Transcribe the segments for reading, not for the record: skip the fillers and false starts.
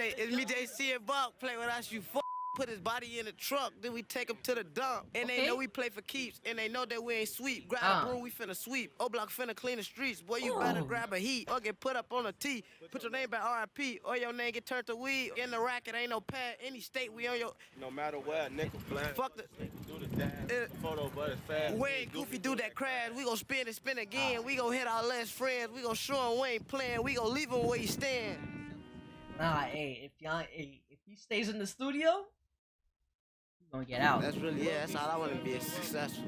say, it's me, JC and Buck, play with us, you put his body in the truck, then we take him to the dump. And they know we play for keeps, and they know that we ain't sweep. Grab a broom, we finna sweep. O-Block finna clean the streets. Boy, you better grab a heat or get put up on a T. Put your name back RIP, or your name get turned to weed. In the racket, ain't no pad. Any state, we on your... No matter what, nickel flat. Fuck the... Do the dash, photo, but it's fast. We ain't goofy, do that crash. We gon' spin again. We gon' hit our last friends. We gon' show him we ain't playing. We gon' leave him where he stand. Nah, hey, if he stays in the studio, he's gonna get out. That's really, that's all I want to be successful.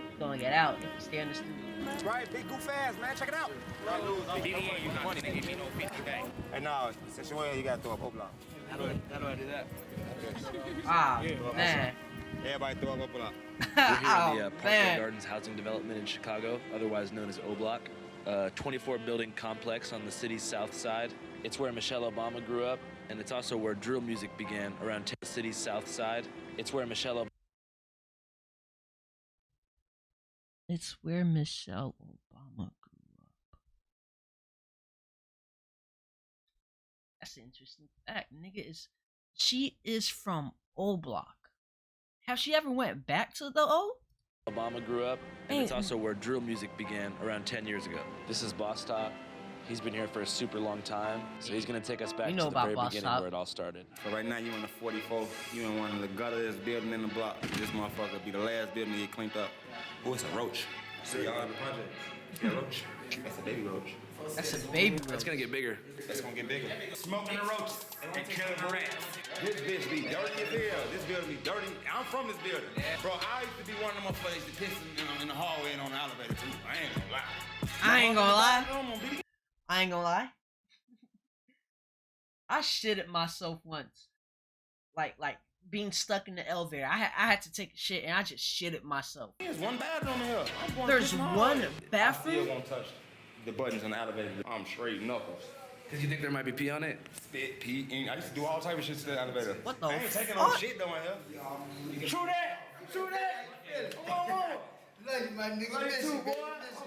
He's gonna get out if he stay in the studio. Right, big goof ass, man. Check it out. Hey, no, since you're in, you gotta throw up O-Block. How do I do that? Ah, man. Everybody throw up O-Block. We're here in the Parkway Gardens housing development in Chicago, otherwise known as O-Block. 24-building complex on the city's south side. It's where Michelle Obama grew up, and it's also where drill music began around the city's south side. It's where Michelle Obama grew up. That's an interesting fact. She is from O-Block. Have she ever went back to the O? Obama grew up, and it's also where drill music began around 10 years ago. This is Boss Top. He's been here for a super long time, so he's gonna take us back to the very beginning where it all started. So right now you in the 44, you in one of the gutters building in the block. This motherfucker be the last building to get cleaned up. Oh, it's a roach. See y'all in the project. Yeah, roach. That's a baby roach. That's a baby roach. It's gonna get bigger. That's gonna get bigger. Smoking the roaches and killing the rats. This bitch be dirty as hell. This building be dirty. I'm from this building. Bro, I used to be one of them motherfuckers that piss in the hallway and on the elevator too. I ain't gonna lie. I ain't gonna lie. I shitted myself once. Like being stuck in the elevator. I had to take a shit and I just shitted myself. There's one bathroom here. There's one bathroom? I still won't touch the buttons in the elevator. I'm straight knuckles. Cause you think there might be pee on it? Spit, pee, I used to do all type of shit to the elevator. What the I ain't taking no shit though in here. True that! True that! Come on! Love you, my nigga. Love you too, boy.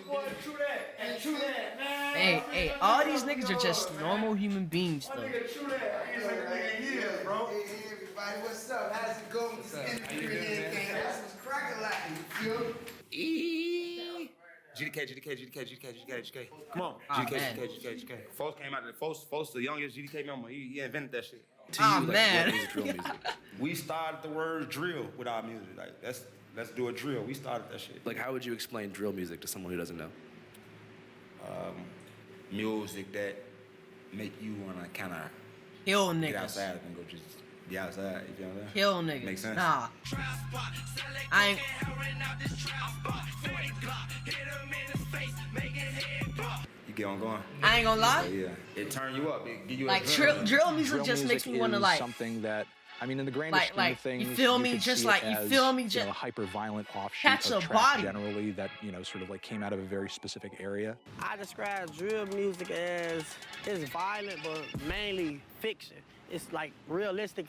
Boy, true that. And true that, man. Hey, all these niggas are just normal human beings, though. True that. He's like a nigga here, bro. Hey, everybody, what's up? How's it going? This industry and everything. That's what's cracking like, you feel? GDK. Come on. GDK. Folks came out of the Folks, the youngest GDK member. He invented that shit. Oh, man. Drill music? We started the word drill with our music. Like, let's do a drill. We started that shit. Like, how would you explain drill music to someone who doesn't know? Music that make you wanna kind of Kill niggas. get outside and go just be outside. You feel what I'm saying? Kill niggas. Makes sense. Nah. I ain't. You get on going. I ain't gonna lie. So, yeah, it turn you up. It give you like adrenaline. drill music just makes me want to like something that. I mean, in the grander scheme of things, you feel me? Just like you feel me? Just a hyper-violent offshoot catch of a trap body. generally that sort of like came out of a very specific area. I describe drill music as it's violent, but mainly fiction. It's like realistic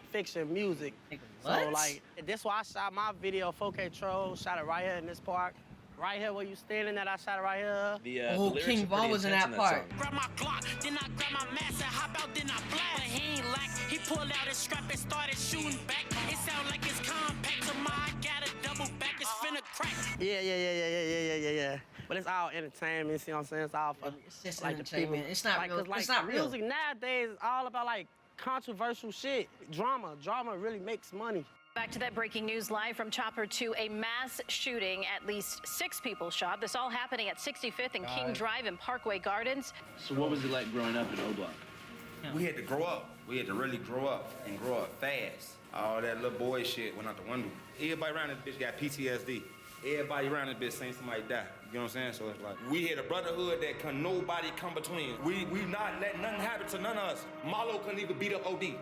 fiction music. What? So like, this why I shot my video 4K Troll, shot it right here in this park. Right here where you standing at, I shot it right here. The King Von was in that part. Grab my Glock, then I grab my mask and hop out, then I blast. He ain't like, he pulled out his strap and started shooting back. It sound like it's compact to my, I got a double back, it's finna crack. Yeah. But it's all entertainment, see what I'm saying? It's all for It's just like entertainment. The people. It's not like, real. Like, it's not real. Music nowadays is all about like controversial shit. Drama really makes money. Back to that breaking news live from Chopper to a mass shooting. At least 6 people shot. This all happening at 65th and King Drive in Parkway Gardens. So what was it like growing up in O-Block? We had to grow up. We had to really grow up and grow up fast. All that little boy shit went out the window. Everybody around this bitch got PTSD. Everybody around this bitch saying somebody die. You know what I'm saying? So it's like, we had a brotherhood that can nobody come between. We not letting nothing happen to none of us. Marlo couldn't even beat up OD.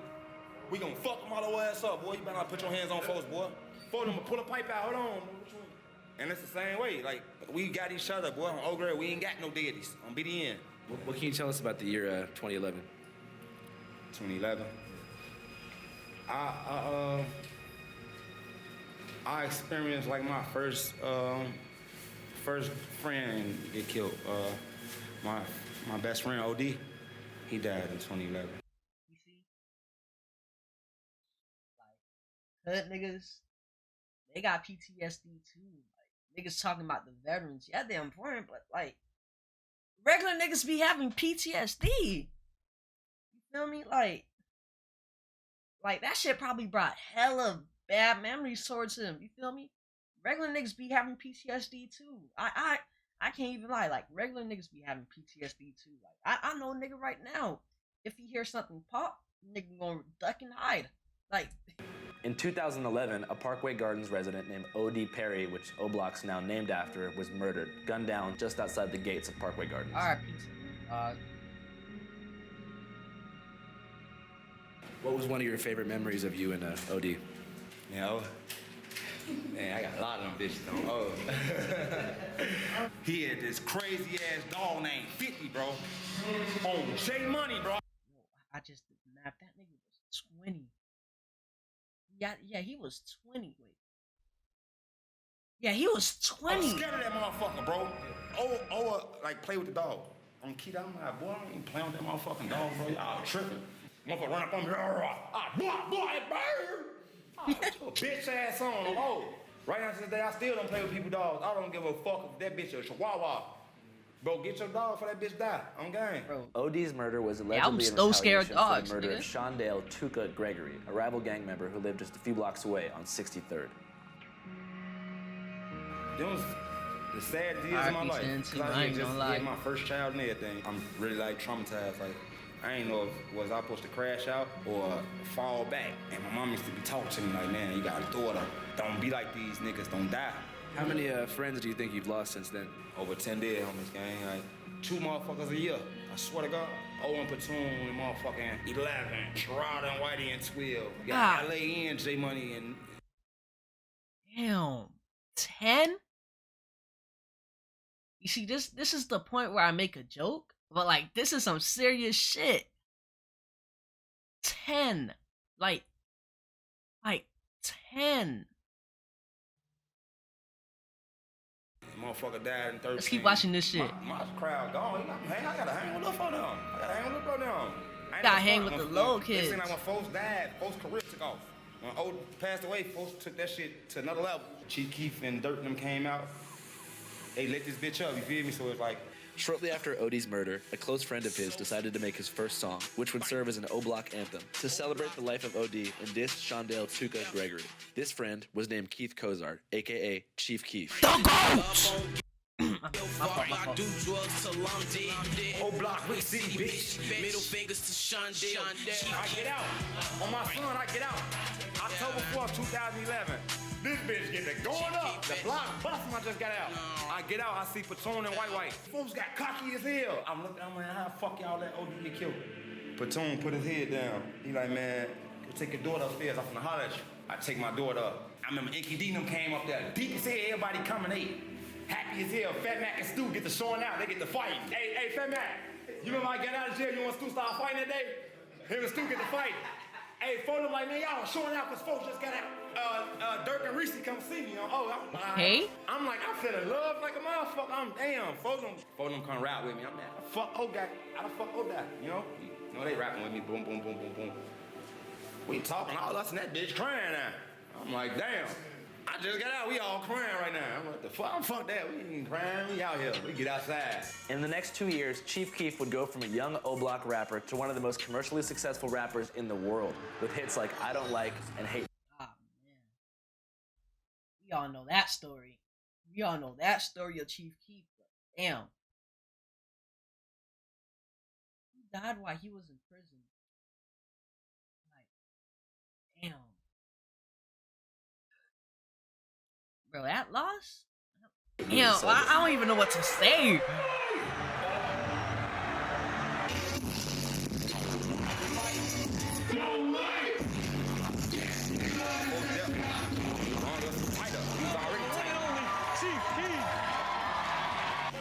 We gonna fuck Marlo ass up, boy. You better not put your hands on folks, boy. For them to pull a pipe out, hold on. And it's the same way. Like, we got each other, boy. On old girl, we ain't got no deities on BDN. What can you tell us about the year 2011? 2011. I experienced like my first friend get killed. My best friend OD. He died in 2011. You see? Like, hood niggas, they got PTSD too. Like, niggas talking about the veterans. Yeah, they're important, but like, regular niggas be having PTSD. You feel me? Like that shit probably brought hella bad memories towards him. You feel me? Regular niggas be having PTSD too. I can't even lie. Like regular niggas be having PTSD too. Like I know a nigga right now. If he hears something pop, nigga gonna duck and hide. Like. In 2011, a Parkway Gardens resident named O.D. Perry, which O-Block's now named after, was murdered, gunned down just outside the gates of Parkway Gardens. R.I.P. What was one of your favorite memories of you and O.D.? You know? Man, I got a lot of them bitches on. He had this crazy ass dog named 50, bro. On J Money, bro. I just did the math. That nigga was 20. Yeah, he was 20. Wait. Yeah, he was 20. I'm scared of that motherfucker, bro. Like, play with the dog. I'm keyed out, my boy. I ain't playing with that motherfucking dog, bro. Y'all tripping. Motherfucker run up on me. Boy, bird. Bitch ass on the road. Right now to this day, I still don't play with people's dogs. I don't give a fuck if that bitch is a chihuahua. Bro, get your dog before that bitch die. I'm game. OD's murder was allegedly I'm in so scared retaliation of dogs, for the murder nigga. of Shondale Tuka Gregory, a rival gang member who lived just a few blocks away on 63rd. Them was the sad years of my life. I ain't just had my first child and everything. I'm really like traumatized. Like, I ain't know if was I supposed to crash out or fall back. And my mom used to be talking to me like, man, you got a daughter. Don't be like these niggas. Don't die. How many friends do you think you've lost since then? Over 10 dead on this gang. Like 2 motherfuckers a year. I swear to God. Owen Platoon and motherfucking 11. Gerard and Whitey and 12. Got LA and J Money and. Damn. 10? You see, this is the point where I make a joke, but like this is some serious shit. 10. Like 10. Motherfucker died in 13. Let's keep watching this shit. My crowd gone. I gotta hang with the for them. I gotta hang with the for them. Gotta hang with the little kids. It seemed like when folks died, folks' career took off. When old passed away, folks took that shit to another level. Chief Keef and Dirt and them came out. They lit this bitch up, you feel me? So it's like. Shortly after OD's murder, a close friend of his decided to make his first song, which would serve as an O-Block anthem, to celebrate the life of OD and diss Shondale Tuka Gregory. This friend was named Keith Cozart, a.k.a. Chief Keef. O-Block, Rick City, bitch. Middle fingers to Shondale. I get out. On my son, I get out. October 4th, 2011. This bitch get it going up. The block bustin', I just got out. I get out, I see Platoon and White. Folks got cocky as hell. I'm looking, I'm like, how the fuck y'all let OD get killed? Platoon put his head down. He like, man, go take your daughter upstairs. I'm finna holler at you. I take my daughter up. I remember Inky D them came up there. Deep as hell, everybody coming, they happy as hell. Fat Mac and Stu get to showing out. They get to fighting. Hey, Fat Mac, you remember I got out of jail? You want Stu start fighting that day? Him and Stu get to fight. Hey, folks like, man, y'all showing out because folks just got out. Dirk and Reese come see me. Hey? I'm like, I'm feeling love like a motherfucker. I'm damn. Folks them come rap with me. I'm like, fuck O-Guy. How the fuck O-Guy? You know? They rapping with me. Boom, boom, boom, boom, boom. We talking all us and that bitch crying now. I'm like, damn. I just got out. We all crying right now. I'm like, the fuck? Fuck that. We ain't crying. We out here. We get outside. In the next 2 years, Chief Keef would go from a young O-Block rapper to one of the most commercially successful rappers in the world, with hits like I Don't Like and Hate. Ah, man. We all know that story. We all know that story of Chief Keef. But damn. He died while he was in prison. Like, damn. Bro, that loss? Damn, I don't even know what to say.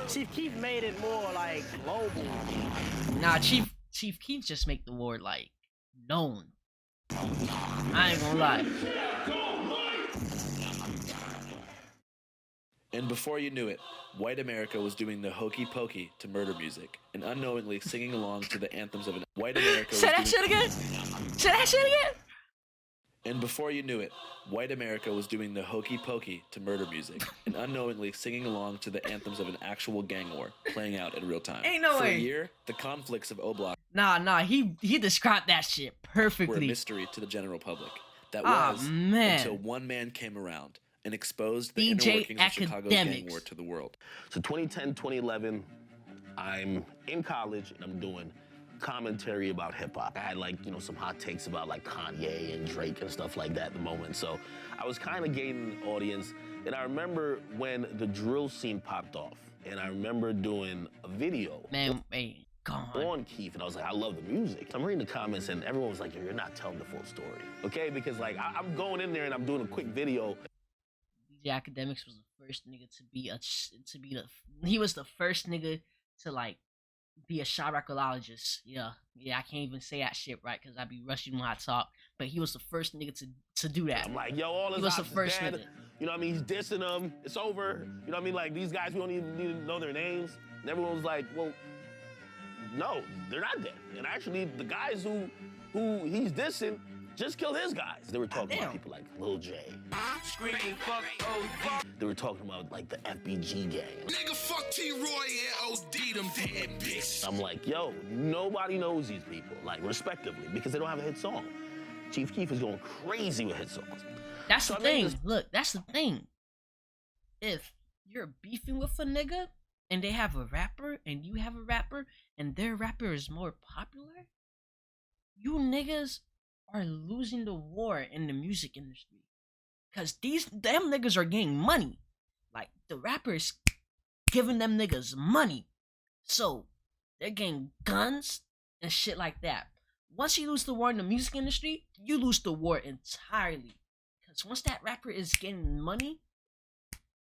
Chief Keef made it more like global. Nah, Chief Keef just make the word like known. I ain't gonna lie. And before you knew it, white America was doing the hokey pokey to murder music and unknowingly singing along to the anthems of an white America. Say that shit again. Say that shit again. And before you knew it, white America was doing the hokey pokey to murder music and unknowingly singing along to the anthems of an actual gang war playing out in real time. Ain't no For way. a year, the conflicts of O Block He described that shit were a perfectly. mystery to the general public. That Ah, was man. until one man came around and exposed the DJ inner workings of Chicago's gang Academics. war to the world. So 2010, 2011, I'm in college and I'm doing commentary about hip hop. I had some hot takes about like Kanye and Drake and stuff like that at the moment. So I was kind of gaining an audience. And I remember when the drill scene popped off and I remember doing a video. Man, hey, gone. On Keith, and I was like, I love the music. I'm reading the comments and everyone was like, you're not telling the full story. Okay, because like I'm going in there and I'm doing a quick video. DJ Academics was the first nigga he was the first nigga to like be a chiracologist. Yeah, I can't even say that shit right because I be rushing when I talk. But he was the first nigga to do that. I'm like, yo, all his he was the ops is first dead. nigga. You know what I mean? He's dissing them. It's over. You know what I mean? Like these guys, we don't even need to know their names. And everyone was like, well, no, they're not dead. And actually, the guys who he's dissing just killed his guys. They were talking about people like Lil J. Screaming fuck, oh fuck. They were talking about like the FBG gang. Nigga, fuck T-Roy and OD them dead bitch. I'm like, yo, nobody knows these people, like respectively, because they don't have a hit song. Chief Keef is going crazy with hit songs. That's the thing. Look, that's the thing. If you're beefing with a nigga and they have a rapper and you have a rapper and their rapper is more popular, you niggas are losing the war in the music industry. Cause them niggas are getting money. Like the rappers giving them niggas money. So they're getting guns and shit like that. Once you lose the war in the music industry, you lose the war entirely. Cause once that rapper is getting money,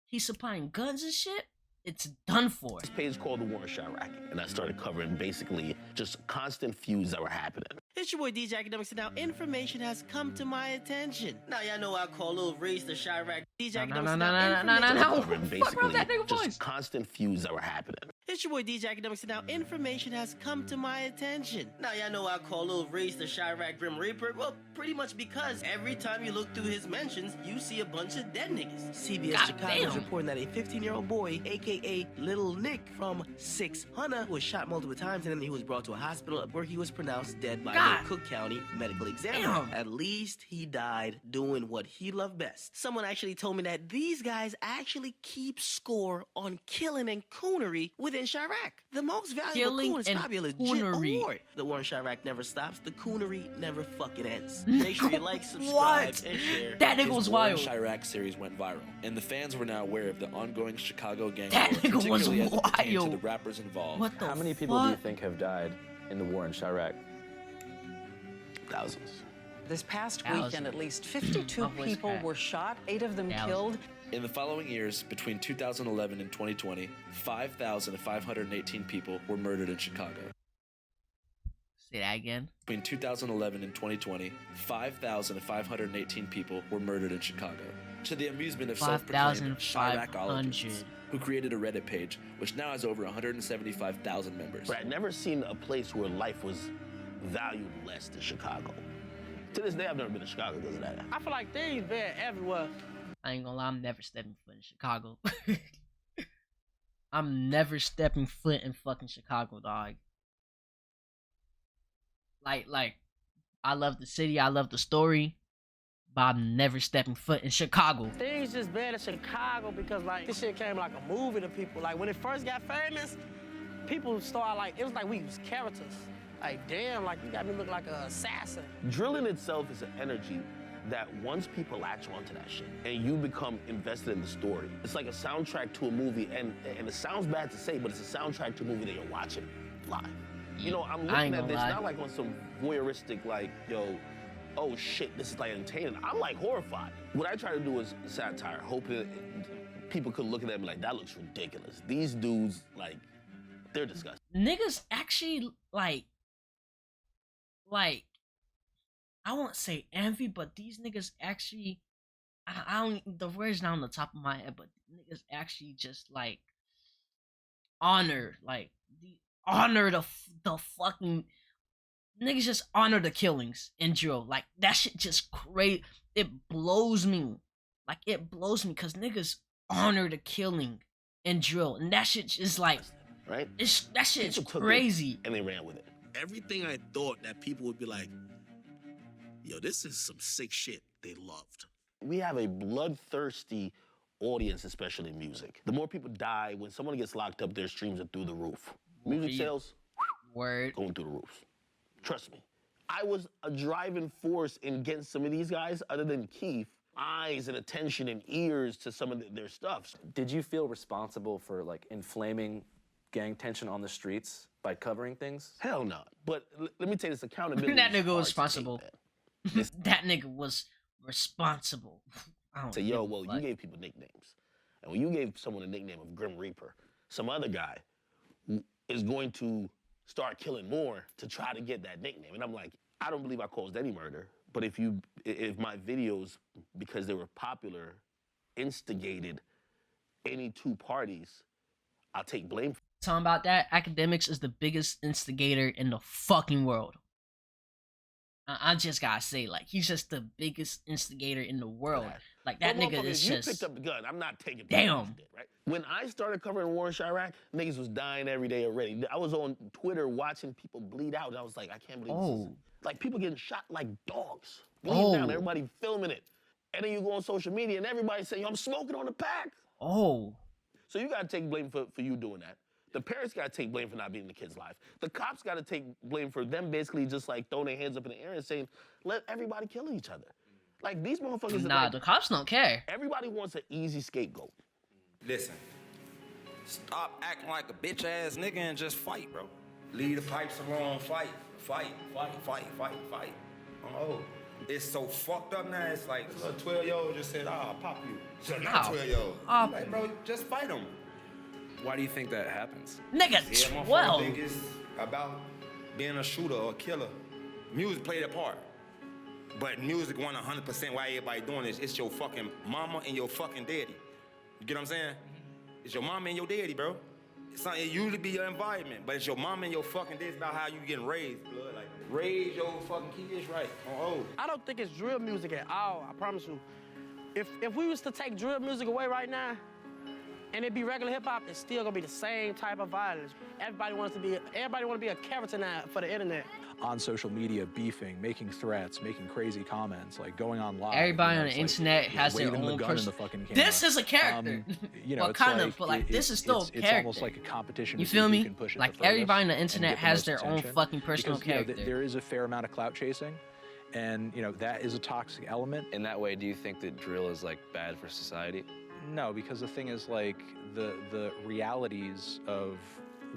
he's supplying guns and shit, it's done for. This page is called The War in Chirac, and I started covering basically just constant feuds that were happening. It's your boy DJ Academics, and now information has come to my attention. Now y'all know I call Lil Reese the Chirac. DJ Academics, No. Covering basically just constant feuds that were happening. It's your boy DJ Academics, and now information has come to my attention. Now y'all know I call Lil Reese the Chirac Grim Reaper. Well, pretty much because every time you look through his mentions, you see a bunch of dead niggas. CBS Chicago is reporting that a 15-year-old boy, aka Little Nick from 600, was shot multiple times and then he was brought to a hospital where he was pronounced dead by the Cook County medical examiner. At least he died doing what he loved best. Someone actually told me that these guys actually keep score on killing and coonery within Chirac. The most valuable coon is probably a legit award. The war in Chirac never stops. The coonery never fucking ends. Make sure you like, subscribe, and share. That nigga was wild. The Chirac series went viral, and the fans were now aware of the ongoing Chicago gang That war, nigga was particularly as it pertained to wild. the rappers involved. What the How many people do you think have died in the war in Chirac? Thousands. This past weekend, at least 52 people were shot, 8 of them killed. In the following years, between 2011 and 2020, 5,518 people were murdered in Chicago. Say that again. Between 2011 and 2020, 5,518 people were murdered in Chicago. To the amusement of self-proclaimed Chiracologists, who created a Reddit page, which now has over 175,000 members. But I'd never seen a place where life was valued less than Chicago. To this day, I've never been to Chicago because of that. I feel like things bad everywhere. I ain't gonna lie, I'm never stepping foot in Chicago. I'm never stepping foot in fucking Chicago, dog. Like, I love the city, I love the story, but I'm never stepping foot in Chicago. Things just bad in Chicago because, like, this shit came like a movie to people. Like, when it first got famous, people started, like, it was like we was characters. Like, damn, like, you got me look like an assassin. Drilling itself is an energy that once people latch onto that shit and you become invested in the story, it's like a soundtrack to a movie, and it sounds bad to say, but it's a soundtrack to a movie that you're watching live. You know, I'm looking at this not like on some voyeuristic, like, yo, oh shit, this is like entertaining. I'm like horrified. What I try to do is satire, hoping people could look at them and be like, that looks ridiculous. These dudes, like, they're disgusting. Niggas actually, like, I won't say envy, but these niggas actually I don't, the word's not on the top of my head, but niggas actually just like honor, like the fucking niggas just honor the killings in drill. Like that shit just crazy. It blows me. Like it blows me because niggas honor the killing in drill, and that shit is like, right? That shit is crazy. And they ran with it. Everything I thought that people would be like, yo, this is some sick shit, they loved. We have a bloodthirsty audience, especially in music. The more people die, when someone gets locked up, their streams are through the roof. Music sales, going through the roof. Trust me. I was a driving force in getting some of these guys, other than Keith, eyes and attention and ears to some of their stuff. Did you feel responsible for like inflaming gang tension on the streets by covering things? Hell no. But let me tell you this, accountability. That nigga was responsible. That nigga was responsible. Say, yo, well, you gave people nicknames. And when you gave someone a nickname of Grim Reaper, some other guy is going to start killing more to try to get that nickname. And I'm like, I don't believe I caused any murder, but if my videos, because they were popular, instigated any two parties, I'll take blame. Talking about that, Academics is the biggest instigator in the fucking world. I just gotta say, like, he's just the biggest instigator in the world. Like, that nigga is just... You picked up the gun. I'm not taking... Damn. Right? When I started covering war in Chirac, niggas was dying every day already. I was on Twitter watching people bleed out, and I was like, I can't believe this is... Like, people getting shot like dogs. Bleeding down, everybody filming it. And then you go on social media, and everybody saying, I'm smoking on the pack. So you gotta take blame for you doing that. The parents gotta take blame for not being in the kid's life. The cops gotta take blame for them basically just like throwing their hands up in the air and saying, let everybody kill each other. Like these motherfuckers. Nah, like, the cops don't care. Everybody wants an easy scapegoat. Listen, stop acting like a bitch ass nigga and just fight, bro. Leave the pipes alone, fight. Oh, it's so fucked up now. It's like a 12-year-old just said, I'll pop you. So not 12-year-old. Like, bro, just fight him. Why do you think that happens? Nigga, 12. Think it's about being a shooter or a killer. Music played a part. But music wasn't 100% why everybody doing this. It's your fucking mama and your fucking daddy. You get what I'm saying? It's your mama and your daddy, bro. It usually be your environment, but it's your mama and your fucking daddy. It's about how you getting raised, blood. Like, raise your fucking kids right. I don't think it's drill music at all, I promise you. If we was to take drill music away right now, and it be regular hip hop, it's still gonna be the same type of violence. Everybody wanna be a character now for the internet. On social media, beefing, making threats, making crazy comments, like going on live. Everybody on the internet has their own person. This is a character. Well, kind of, but like this is still a character. It's almost like a competition. You feel me? Like everybody on the internet has their own fucking personal character. There is a fair amount of clout chasing, and that is a toxic element. In that way, do you think that drill is like bad for society? No, because the thing is, like, the realities of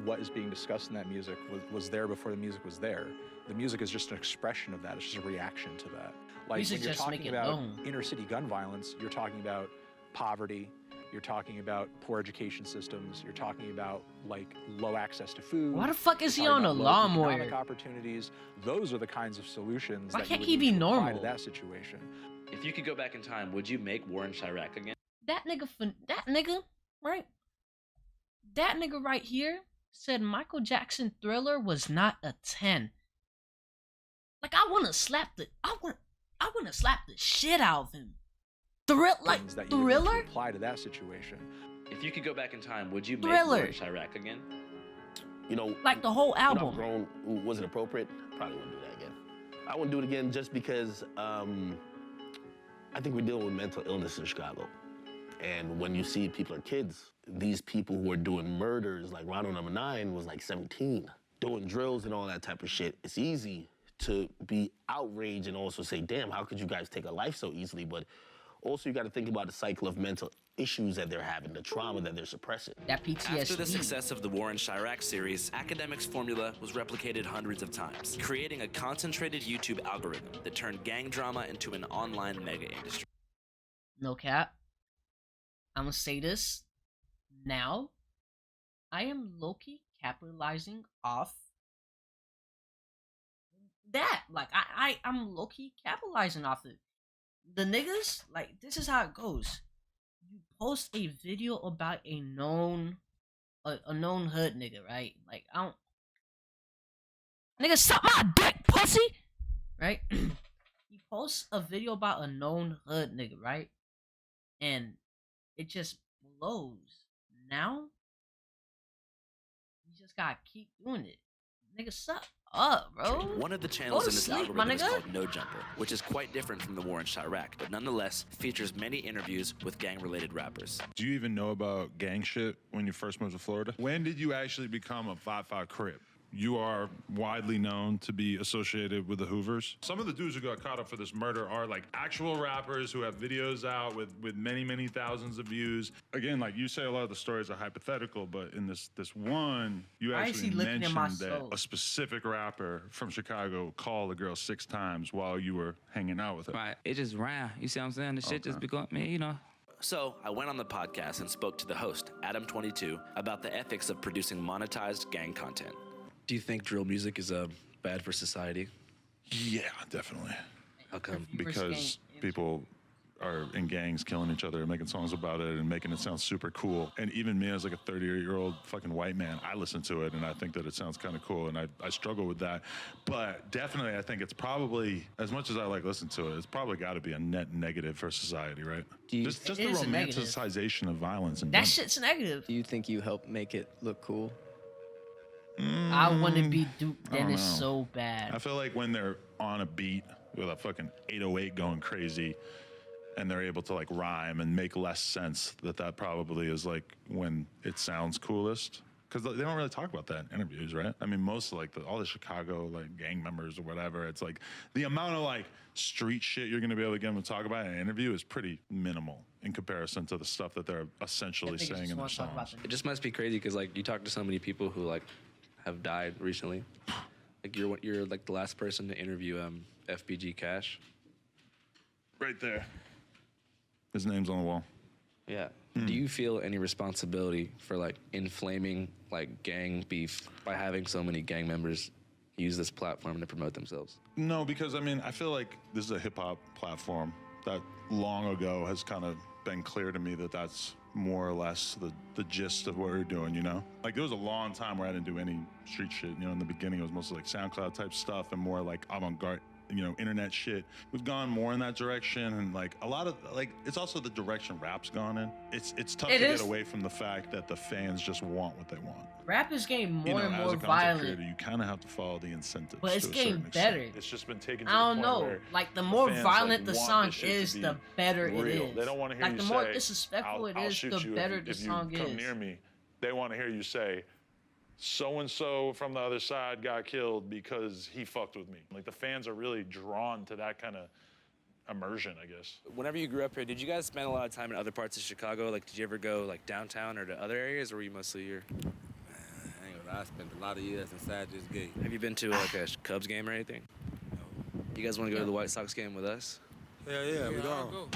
what is being discussed in that music was there before the music was there. The music is just an expression of that. It's just a reaction to that. Like, when you're talking about inner city gun violence, you're talking about poverty, you're talking about poor education systems, you're talking about, like, low access to food. Why the fuck is he on a lawnmower? Economic opportunities. Those are the kinds of solutions that can't he be normal to that situation. If you could go back in time, would you make war in Chirac again? That nigga right here said Michael Jackson Thriller was not a 10. Like, I wanna slap the shit out of him. Thriller? Apply to that situation. If you could go back in time, would you make war in Chirac again? Like the whole album. When I've grown, was it appropriate? Probably wouldn't do that again. I wouldn't do it again just because I think we're dealing with mental illness in Chicago. And when you see people are kids, these people who are doing murders, like Ronald No. 9 was like 17, doing drills and all that type of shit, it's easy to be outraged and also say, damn, how could you guys take a life so easily? But also you got to think about the cycle of mental issues that they're having, the trauma that they're suppressing. That PTSD. After the success of the War in Chirac series, Academics' formula was replicated hundreds of times, creating a concentrated YouTube algorithm that turned gang drama into an online mega industry. No cap. I'm gonna say this now. I am low-key capitalizing off that. Like, I'm low-key capitalizing off it. the niggas, like, this is how it goes. You post a video about a known hood nigga, right? Like, I don't. Nigga, suck my dick, pussy! Right? You post a video about a known hood nigga, right? And it just blows. Now, you just gotta keep doing it. Nigga, suck up, bro. One of the channels in this sleep, algorithm is called No Jumper, which is quite different from the war in Chirac, but nonetheless features many interviews with gang-related rappers. Do you even know about gang shit when you first moved to Florida? When did you actually become a 5'5" Crip? You are widely known to be associated with the Hoovers. Some of the dudes who got caught up for this murder are like actual rappers who have videos out with many, many thousands of views. Again, like you say, a lot of the stories are hypothetical, but in this one, you actually mentioned that a specific rapper from Chicago called a girl 6 times while you were hanging out with her. Right, it just ran. You see what I'm saying? The shit just become, man, you know. So I went on the podcast and spoke to the host, Adam22, about the ethics of producing monetized gang content. Do you think drill music is bad for society? Yeah, definitely. How come? Because people are in gangs killing each other and making songs about it and making it sound super cool. And even me as like a 30-year-old fucking white man, I listen to it and I think that it sounds kind of cool, and I struggle with that. But definitely I think it's probably, as much as I like listen to it, it's probably got to be a net negative for society, right? Just the romanticization of violence. And that shit's negative. Do you think you help make it look cool? I want to be Duke Dennis so bad. I feel like when they're on a beat with a fucking 808 going crazy and they're able to like rhyme and make less sense, that probably is like when it sounds coolest. Because they don't really talk about that in interviews, right? I mean, most of like all the Chicago like gang members or whatever, it's like the amount of like street shit you're gonna be able to get them to talk about in an interview is pretty minimal in comparison to the stuff that they're essentially saying in their songs. It just must be crazy because like you talk to so many people who like have died recently. Like you're like the last person to interview FBG Cash. Right there. His name's on the wall. Yeah. Do you feel any responsibility for like inflaming like gang beef by having so many gang members use this platform to promote themselves? No, because I mean, I feel like this is a hip hop platform that long ago has kind of been clear to me that that's more or less the gist of what we're doing, you know? Like there was a long time where I didn't do any street shit, you know, in the beginning it was mostly like SoundCloud type stuff and more like avant-garde, you know, internet shit. We've gone more in that direction, and like a lot of like it's also the direction rap's gone in. It's tough to get away from the fact that the fans just want what they want. Rap is getting more and as more a content violent. Creator, you kind of have to follow the incentives. But it's to a getting certain better. extent. It's just been taken to I the don't point know. where Like the more fans, violent like, the want song this shit is, to be the better it real. is. They don't want to hear like you the say, more disrespectful it I'll is, shoot the you better if the you song come is. near me. They want to hear you say, so-and-so from the other side got killed because he fucked with me. Like the fans are really drawn to that kind of immersion, I guess. Whenever you grew up here, did you guys spend a lot of time in other parts of Chicago? Like, did you ever go like downtown or to other areas, or were you mostly here? I spent a lot of years inside this gate. Have you been to like a Cubs game or anything? No. You guys want to go to the White Sox game with us? Yeah, we go.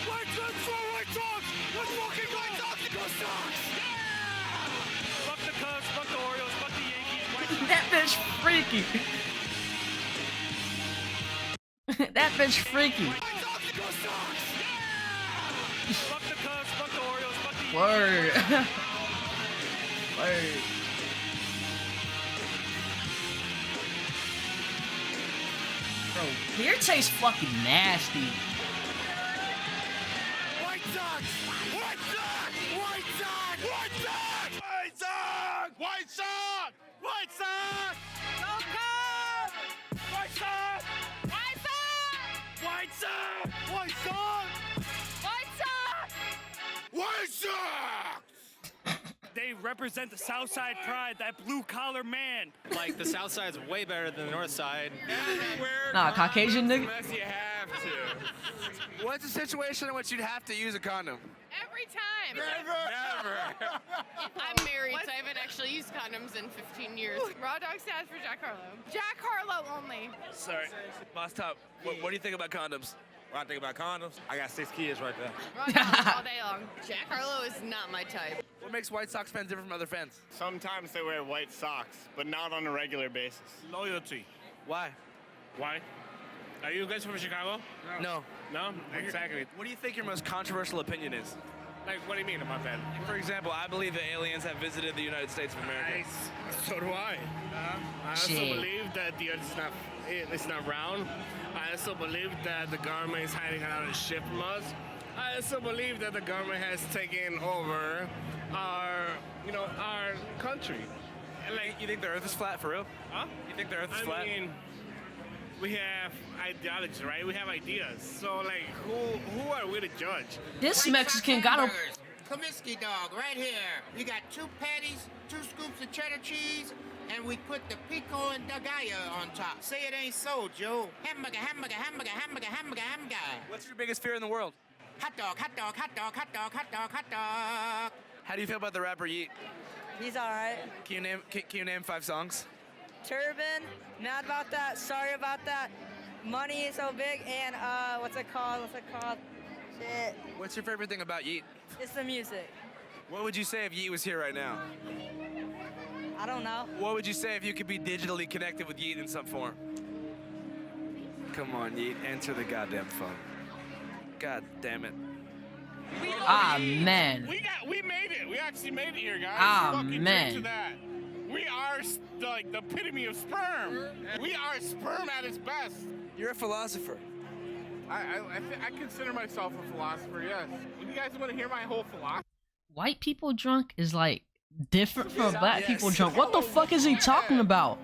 White Sox for White Sox! Let's fucking White Sox! Go Sox! Yeah! Fuck the Cubs, fuck the Orioles, fuck the Yankees. White Sox. That bitch freaky. That bitch freaky. White Sox! Go Sox! Yeah! Fuck the Cubs, fuck the Orioles, fuck the Word. Yankees. Word. Bro, beer tastes fucking nasty. White Sox! White Sox! White Sox! White Sox! White Sox! White Sox! White Sox! Go Cubs! White Sox! White Sox! White Sox! White Sox! White Sox! White Sox! They represent the Southside pride, that blue-collar man. Like, the South Side's way better than the North Side. Nah, Caucasian nigga. Unless you have to. What's a situation in which you'd have to use a condom? Every time. Never. I'm married, so I haven't actually used condoms in 15 years. Raw dog stands for Jack Harlow. Jack Harlow only. Sorry, Boss Top. What do you think about condoms? When I think about condoms, I got 6 kids right there. Raw dogs all day long. Jack Harlow is not my type. What makes White Sox fans different from other fans? Sometimes they wear white socks, but not on a regular basis. Loyalty. Why? Why? Are you guys from Chicago? No. No? Exactly. What do you think your most controversial opinion is? Like, what do you mean about that? For example, I believe that aliens have visited the United States of America. So do I. I also Shit. believe that the Earth is not round. I also believe that the government is hiding out of shit from us. I also believe that the government has taken over our country. Like, you think the Earth is flat for real? Huh? You think the Earth is I flat? mean, we have ideology, right? We have ideas. So, like, who are we to judge? This Mexican got a Comiskey dog right here. We got 2 patties, 2 scoops of cheddar cheese, and we put the pico and the gallo on top. Say it ain't so, Joe. Hamburger, hamburger, hamburger, hamburger, hamburger, hamburger. What's your biggest fear in the world? Hot dog, hot dog, hot dog, hot dog, hot dog, hot dog. How do you feel about the rapper Yeet? He's alright. Can you name 5 songs? Turban, mad about that, sorry about that. Money is so big, and what's it called? Shit. What's your favorite thing about Yeet? It's the music. What would you say if Yeet was here right now? I don't know. What would you say if you could be digitally connected with Yeet in some form? Come on, Yeet, answer the goddamn phone. God damn it. man. We made it. We actually made it here, guys. Man. Drink to that. We are like the epitome of sperm. We are sperm at its best. You're a philosopher. I consider myself a philosopher, yes. You guys want to hear my whole philosophy? White people drunk is like different from black people drunk. What the fuck is he talking about?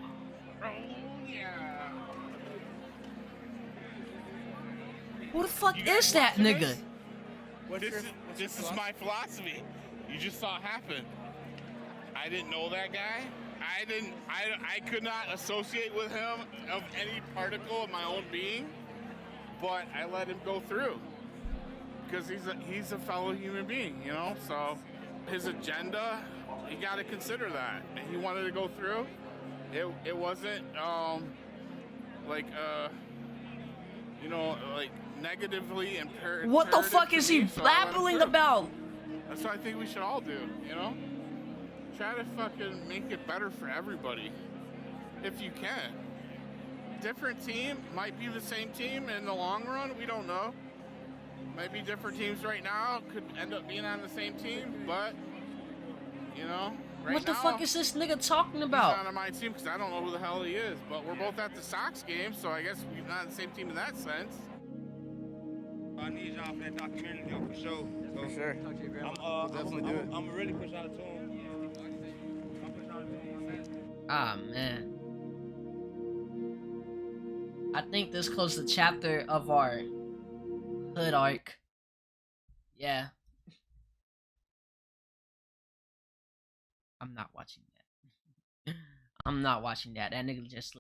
Who the fuck is that nigga? This is my philosophy. You just saw it happen. I didn't know that guy. I could not associate with him of any particle of my own being, but I let him go through because he's a fellow human being, you know. So his agenda, you got to consider that. And he wanted to go through. It wasn't like negatively impaired. What the fuck is he blabbling about? That's what I think we should all do, you know? Try to fucking make it better for everybody, if you can. Different team, might be the same team in the long run, we don't know. Might be different teams right now, could end up being on the same team, but, you know, right What the now, fuck is this nigga talking he's about? not on my team because I don't know who the hell he is, but we're both at the Sox game, so I guess we're not on the same team in that sense. I need y'all for that documentary, yo, for sure. So, For sure. I'm really push out a tune. Man. I think this closed the chapter of our hood arc. Yeah. I'm not watching that. I'm not watching that. That nigga just